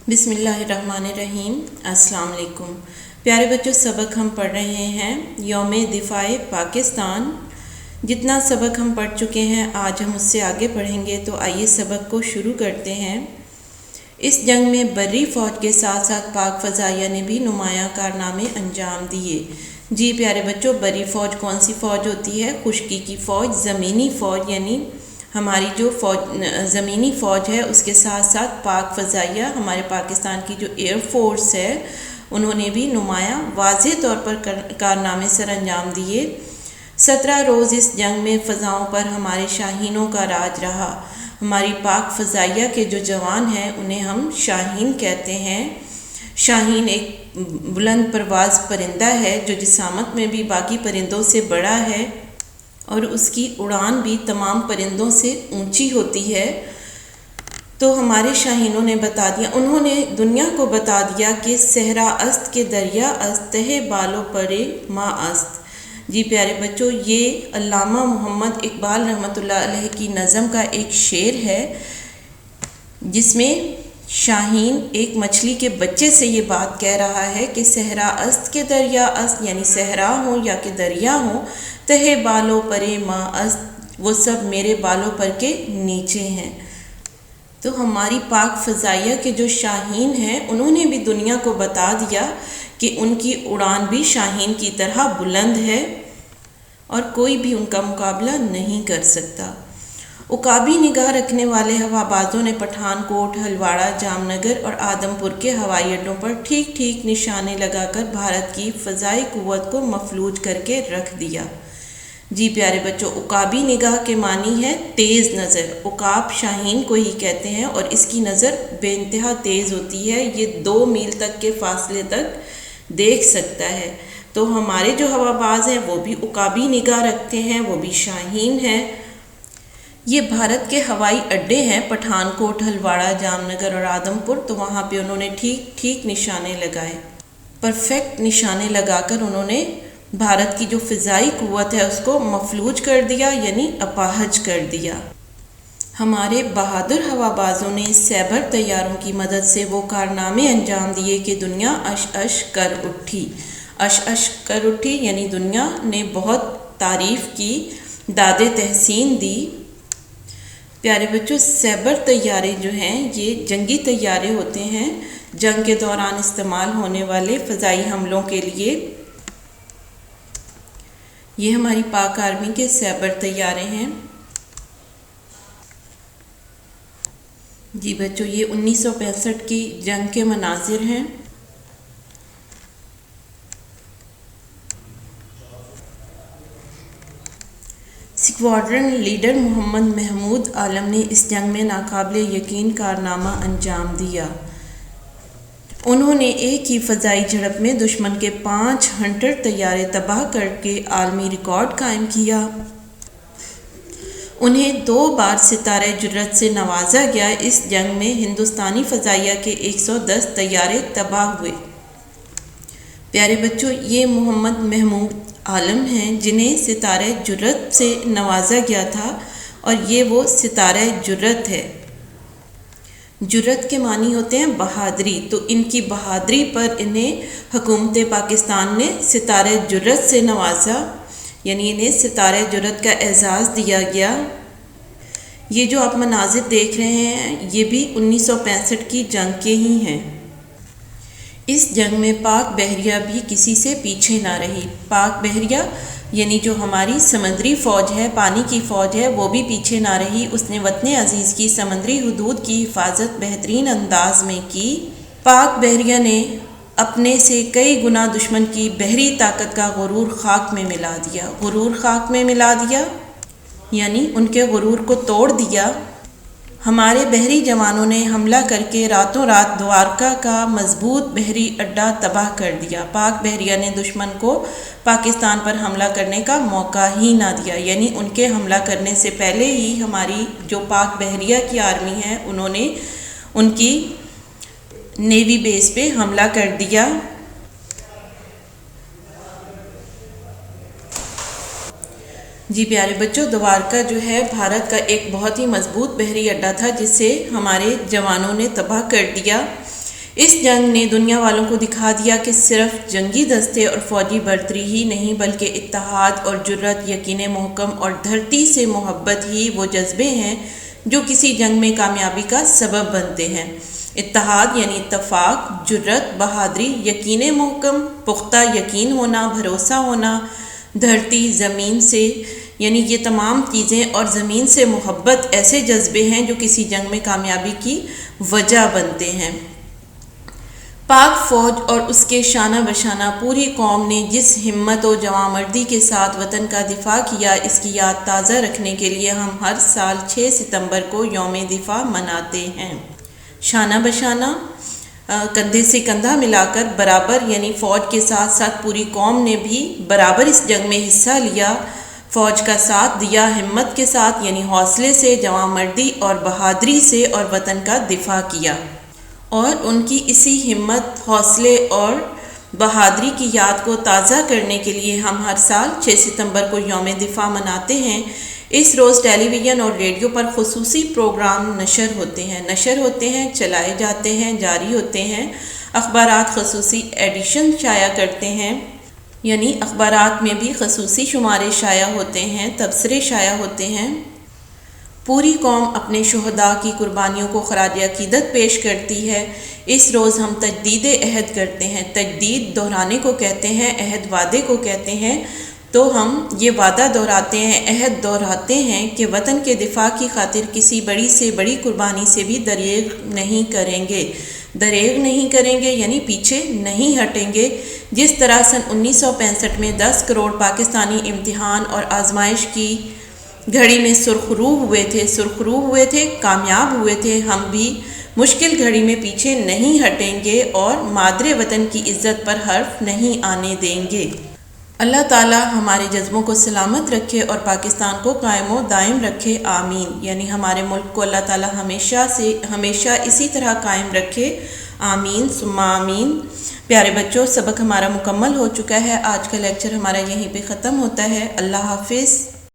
بسم اللہ الرحمن الرحیم۔ السلام علیکم پیارے بچوں، سبق ہم پڑھ رہے ہیں یوم دفاع پاکستان۔ جتنا سبق ہم پڑھ چکے ہیں آج ہم اس سے آگے پڑھیں گے، تو آئیے سبق کو شروع کرتے ہیں۔ اس جنگ میں بری فوج کے ساتھ ساتھ پاک فضائیہ نے بھی نمایاں کارنامے انجام دیے۔ جی پیارے بچوں، بری فوج کون سی فوج ہوتی ہے؟ خشکی کی فوج، زمینی فوج، یعنی ہماری جو زمینی فوج ہے اس کے ساتھ ساتھ پاک فضائیہ، ہمارے پاکستان کی جو ایئر فورس ہے، انہوں نے بھی نمایاں واضح طور پر کارنامے سر انجام دیے۔ 17 روز اس جنگ میں فضاؤں پر ہمارے شاہینوں کا راج رہا۔ ہماری پاک فضائیہ کے جو جوان ہیں انہیں ہم شاہین کہتے ہیں۔ شاہین ایک بلند پرواز پرندہ ہے جو جسامت میں بھی باقی پرندوں سے بڑا ہے اور اس کی اڑان بھی تمام پرندوں سے اونچی ہوتی ہے۔ تو ہمارے شاہینوں نے انہوں نے دنیا کو بتا دیا کہ صحرا است کے دریا است، تہ بالو پرے ماں است۔ جی پیارے بچوں، یہ علامہ محمد اقبال رحمۃ اللہ علیہ کی نظم کا ایک شعر ہے، جس میں شاہین ایک مچھلی کے بچے سے یہ بات کہہ رہا ہے کہ صحرا است کے دریا است، یعنی صحرا ہو یا کہ دریا ہو، تہ بالوں پرے ماں است، وہ سب میرے بالوں پر کے نیچے ہیں۔ تو ہماری پاک فضائیہ کے جو شاہین ہیں انہوں نے بھی دنیا کو بتا دیا کہ ان کی اڑان بھی شاہین کی طرح بلند ہے اور کوئی بھی ان کا مقابلہ نہیں کر سکتا۔ عقابی نگاہ رکھنے والے ہوا بازوں نے پٹھان کوٹ، ہلواڑہ، جام نگر اور آدم پور کے ہوائی اڈوں پر ٹھیک ٹھیک نشانے لگا کر بھارت کی فضائی قوت کو مفلوج کر کے رکھ دیا۔ جی پیارے بچوں، عقابی نگاہ کے معنی ہے تیز نظر۔ عقاب شاہین کو ہی کہتے ہیں اور اس کی نظر بے انتہا تیز ہوتی ہے، یہ 2 میل تک کے فاصلے تک دیکھ سکتا ہے۔ تو ہمارے جو ہوا باز ہیں وہ بھی عقابی نگاہ رکھتے ہیں، وہ بھی شاہین ہیں۔ یہ بھارت کے ہوائی اڈے ہیں، پٹھان کوٹ، ہلواڑہ، جام نگر اور آدم پور، تو وہاں پہ انہوں نے ٹھیک ٹھیک نشانے لگائے، پرفیکٹ نشانے لگا کر انہوں نے بھارت کی جو فضائی قوت ہے اس کو مفلوج کر دیا، یعنی اپاہج کر دیا۔ ہمارے بہادر ہوا بازوں نے سیبر طیاروں کی مدد سے وہ کارنامے انجام دیے کہ دنیا اش اش کر اٹھی۔ اش اش کر اٹھی یعنی دنیا نے بہت تعریف کی، داد تحسین دی۔ پیارے بچوں، سیبر طیارے جو ہیں یہ جنگی طیارے ہوتے ہیں، جنگ کے دوران استعمال ہونے والے فضائی حملوں کے لیے۔ یہ ہماری پاک آرمی کے سیبر طیارے ہیں۔ جی بچوں، یہ 1965 کی جنگ کے مناظر ہیں۔ اسکواڈرن لیڈر محمد محمود عالم نے اس جنگ میں ناقابل یقین کارنامہ انجام دیا۔ انہوں نے ایک ہی فضائی جھڑپ میں دشمن کے 5 ہنٹر طیارے تباہ کر کے عالمی ریکارڈ قائم کیا۔ انہیں 2 بار ستارہ جرت سے نوازا گیا۔ اس جنگ میں ہندوستانی فضائیہ کے 110 طیارے تباہ ہوئے۔ پیارے بچوں، یہ محمد محمود عالم ہیں جنہیں ستارہ جرت سے نوازا گیا تھا، اور یہ وہ ستارہ جرت ہے۔ جرت کے معنی ہوتے ہیں بہادری، تو ان کی بہادری پر انہیں حکومت پاکستان نے ستارہ جرت سے نوازا، یعنی انہیں ستارہ جرت کا اعزاز دیا گیا۔ یہ جو آپ مناظر دیکھ رہے ہیں یہ بھی 1965 کی جنگ کے ہی ہیں۔ اس جنگ میں پاک بحریہ بھی کسی سے پیچھے نہ رہی۔ پاک بحریہ یعنی جو ہماری سمندری فوج ہے، پانی کی فوج ہے، وہ بھی پیچھے نہ رہی۔ اس نے وطن عزیز کی سمندری حدود کی حفاظت بہترین انداز میں کی۔ پاک بحریہ نے اپنے سے کئی گنا دشمن کی بحری طاقت کا غرور خاک میں ملا دیا۔ غرور خاک میں ملا دیا یعنی ان کے غرور کو توڑ دیا۔ ہمارے بحری جوانوں نے حملہ کر کے راتوں رات دوارکا کا مضبوط بحری اڈہ تباہ کر دیا۔ پاک بحریہ نے دشمن کو پاکستان پر حملہ کرنے کا موقع ہی نہ دیا، یعنی ان کے حملہ کرنے سے پہلے ہی ہماری جو پاک بحریہ کی آرمی ہے انہوں نے ان کی نیوی بیس پہ حملہ کر دیا۔ جی پیارے بچوں، دوارکا جو ہے بھارت کا ایک بہت ہی مضبوط بحری اڈہ تھا جس سے ہمارے جوانوں نے تباہ کر دیا۔ اس جنگ نے دنیا والوں کو دکھا دیا کہ صرف جنگی دستے اور فوجی برتری ہی نہیں بلکہ اتحاد اور جرت، یقین محکم اور دھرتی سے محبت ہی وہ جذبے ہیں جو کسی جنگ میں کامیابی کا سبب بنتے ہیں۔ اتحاد یعنی اتفاق، جرت، بہادری، یقین محکم، پختہ یقین ہونا، بھروسہ ہونا، دھرتی، زمین سے، یعنی یہ تمام چیزیں اور زمین سے محبت ایسے جذبے ہیں جو کسی جنگ میں کامیابی کی وجہ بنتے ہیں۔ پاک فوج اور اس کے شانہ بشانہ پوری قوم نے جس ہمت و جوانمردی کے ساتھ وطن کا دفاع کیا، اس کی یاد تازہ رکھنے کے لیے ہم ہر سال 6 ستمبر کو یوم دفاع مناتے ہیں۔ شانہ بشانہ، کندھے سے کندھا ملا کر برابر، یعنی فوج کے ساتھ ساتھ پوری قوم نے بھی برابر اس جنگ میں حصہ لیا، فوج کا ساتھ دیا، ہمت کے ساتھ یعنی حوصلے سے، جوانمردی اور بہادری سے، اور وطن کا دفاع کیا۔ اور ان کی اسی ہمت، حوصلے اور بہادری کی یاد کو تازہ کرنے کے لیے ہم ہر سال 6 ستمبر کو یوم دفاع مناتے ہیں۔ اس روز ٹیلی ویژن اور ریڈیو پر خصوصی پروگرام نشر ہوتے ہیں، چلائے جاتے ہیں، جاری ہوتے ہیں۔ اخبارات خصوصی ایڈیشن شائع کرتے ہیں، یعنی اخبارات میں بھی خصوصی شمارے شائع ہوتے ہیں، تبصرے شائع ہوتے ہیں۔ پوری قوم اپنے شہداء کی قربانیوں کو خراج عقیدت پیش کرتی ہے۔ اس روز ہم تجدید عہد کرتے ہیں۔ تجدید دہرانے کو کہتے ہیں، عہد وعدے کو کہتے ہیں۔ تو ہم یہ وعدہ دہراتے ہیں، عہد دہراتے ہیں کہ وطن کے دفاع کی خاطر کسی بڑی سے بڑی قربانی سے بھی دریغ نہیں کریں گے، یعنی پیچھے نہیں ہٹیں گے۔ جس طرح سن 1965 میں 10 کروڑ پاکستانی امتحان اور آزمائش کی گھڑی میں سرخرو ہوئے تھے، کامیاب ہوئے تھے، ہم بھی مشکل گھڑی میں پیچھے نہیں ہٹیں گے اور مادر وطن کی عزت پر حرف نہیں آنے دیں گے۔ اللہ تعالی ہمارے جذبوں کو سلامت رکھے اور پاکستان کو قائم و دائم رکھے، آمین۔ یعنی ہمارے ملک کو اللہ تعالی ہمیشہ اسی طرح قائم رکھے، آمین ثم آمین۔ پیارے بچوں، سبق ہمارا مکمل ہو چکا ہے۔ آج کا لیکچر ہمارا یہیں پہ ختم ہوتا ہے۔ اللہ حافظ۔